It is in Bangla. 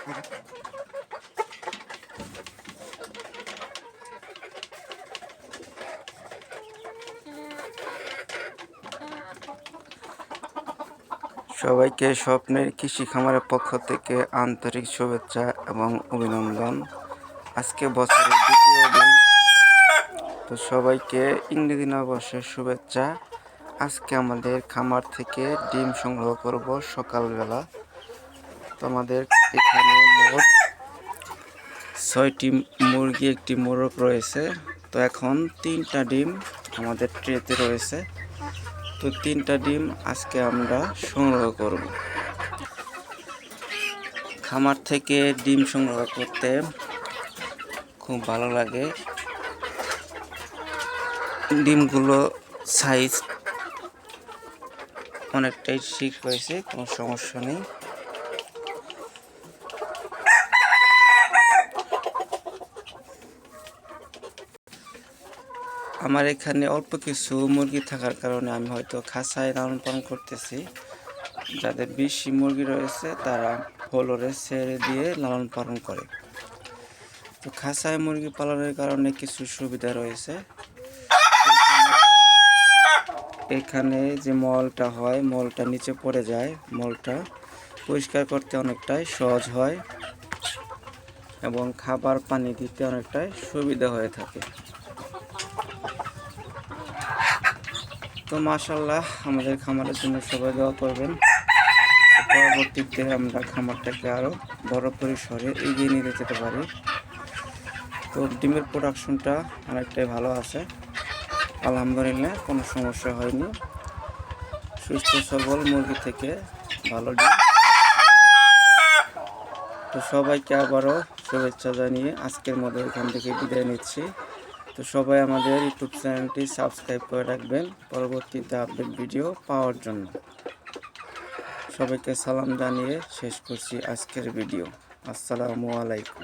সবাইকে স্বপ্নের কৃষি খামারের পক্ষ থেকে আন্তরিক শুভেচ্ছা এবং অভিনন্দন। আজকে বছরের দ্বিতীয় দিন, তো সবাইকে ইংরেজি নববর্ষের শুভেচ্ছা। আজকে আমাদের খামার থেকে ডিম সংগ্রহ করব সকালবেলা। তো আমাদের এখানে মোট 6টি মুরগি, একটি মোরগ রয়েছে। তো এখন 3টা ডিম আমাদের ট্রেতে রয়েছে। তো 3টা ডিম আজকে আমরা সংগ্রহ করব। খামার থেকে ডিম সংগ্রহ করতে খুব ভালো লাগে। ডিমগুলো সাইজ অনেকটাই ঠিক হয়েছে, কোনো সমস্যা নেই। আমার এখানে অল্প কিছু মুরগি থাকার কারণে আমি হয়তো খাঁচায় লালন পালন করতেছি। যাদের বেশি মুরগি রয়েছে তারা ফ্লোরে ছেড়ে দিয়ে লালন পালন করে। তো খাঁচায় মুরগি পালনের কারণে কিছু সুবিধা রয়েছে। এখানে যে মলটা হয়, মলটা নিচে পড়ে যায়, মলটা পরিষ্কার করতে অনেকটাই সহজ হয় এবং খাবার পানি দিতে অনেকটাই সুবিধা হয়ে থাকে। তো মাশাআল্লাহ, আমাদের খামারের জন্য সবাই দোয়া করবেন। পরবর্তীতে আমরা খামারটাকে আরও বড় পরিসরে এগিয়ে নিয়ে যেতে পারি। তো ডিমের প্রোডাকশনটা অনেকটাই ভালো আছে, আলহামদুলিল্লাহ, কোনো সমস্যা হয়নি। সুস্থ সবল মুরগি থেকে ভালো ডিম। তো সবাইকে আবারও শুভেচ্ছা জানিয়ে আজকের মতো এখান থেকে বিদায় নিচ্ছি। তো সবাই আমাদের ইউটিউব চ্যানেলটি সাবস্ক্রাইব করে রাখবেন পরবর্তীতে আপডেট ভিডিও পাওয়ার জন্য। সবাইকে সালাম জানিয়ে শেষ করছি আজকের ভিডিও। আসসালামু আলাইকুম।